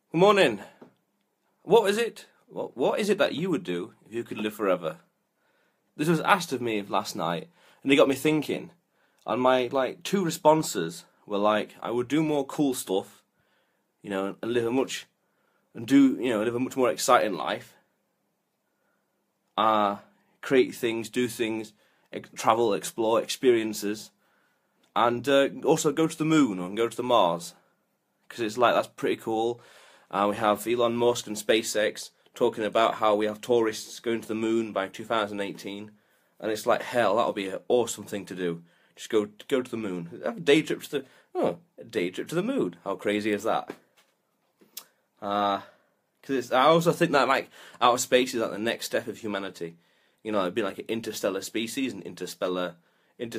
Good morning. What is it? What is it that you would do if you could live forever? This was asked of me last night, and it got me thinking. And my two responses were I would do more cool stuff, and live a much more exciting life. Create things, do things, travel, explore, experiences, and also go to the moon and go to the Mars, because it's that's pretty cool. We have Elon Musk and SpaceX talking about how we have tourists going to the moon by 2018, and it's hell, that'll be an awesome thing to do. Just go to the moon. Have a day trip to the moon. How crazy is that? Because I also think that outer space is the next step of humanity. It'd be like an interstellar species and interstellar, in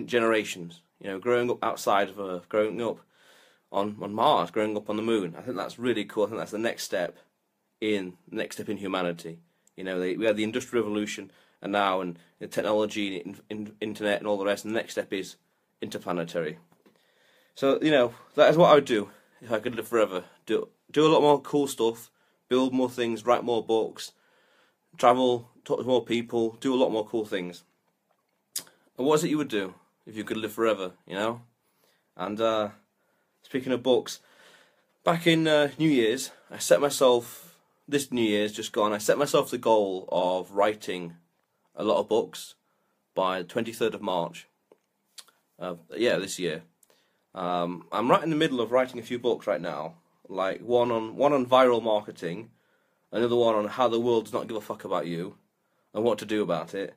generations. Growing up outside of Earth, growing up on Mars, growing up on the moon. I think that's really cool. I think that's the next step in humanity. We had the Industrial Revolution, and now and the technology, internet, and all the rest. And the next step is interplanetary. So that is what I would do if I could live forever. Do a lot more cool stuff, build more things, write more books, travel, talk to more people, do a lot more cool things. And what is it you would do if you could live forever, And speaking of books, back in New Year's, this New Year's just gone, I set myself the goal of writing a lot of books by the 23rd of March, this year. I'm right in the middle of writing a few books right now, one on viral marketing, another one on how the world does not give a fuck about you, and what to do about it,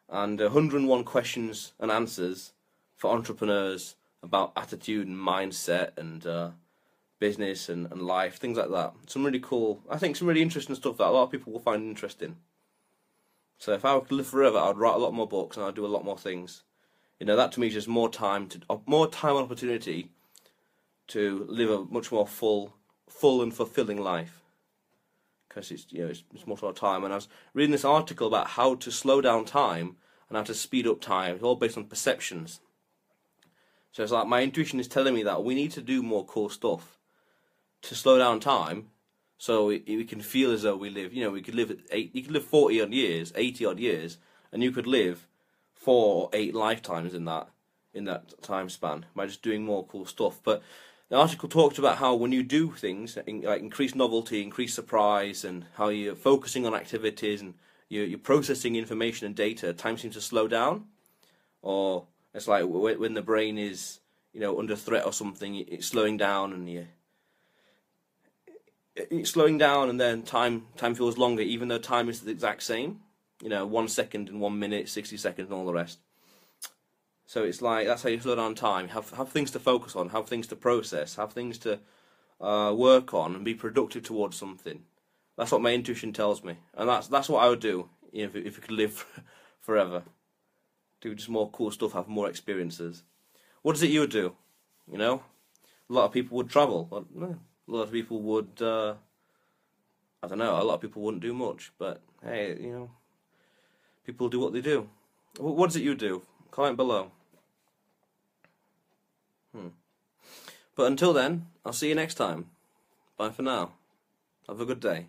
and 101 questions and answers for entrepreneurs about attitude and mindset and business and life, things like that. Some really cool, I think some really interesting stuff that a lot of people will find interesting. So if I could live forever, I'd write a lot more books and I'd do a lot more things. That to me is just more time and opportunity to live a much more full and fulfilling life. Because it's more sort of time. And I was reading this article about how to slow down time and how to speed up time. It's all based on perceptions. So it's my intuition is telling me that we need to do more cool stuff to slow down time, so we can feel as though we live. We could live you could live 40 odd years, 80 odd years, and you could live 4 or 8 lifetimes in that time span by just doing more cool stuff. But the article talked about how when you do things, increase novelty, increase surprise, and how you're focusing on activities and you're processing information and data, time seems to slow down. Or it's when the brain is under threat or something, it's slowing down, and it's slowing down, and then time feels longer, even though time is the exact same. 1 second and 1 minute, 60 seconds, and all the rest. So it's that's how you slow down time. Have things to focus on, have things to process, have things to work on, and be productive towards something. That's what my intuition tells me, and that's what I would do if you could live forever. Do just more cool stuff, have more experiences. What is it you would do? A lot of people would travel. A lot of people would. I don't know. A lot of people wouldn't do much, but hey, people do what they do. What is it you do? Comment below. But until then, I'll see you next time. Bye for now. Have a good day.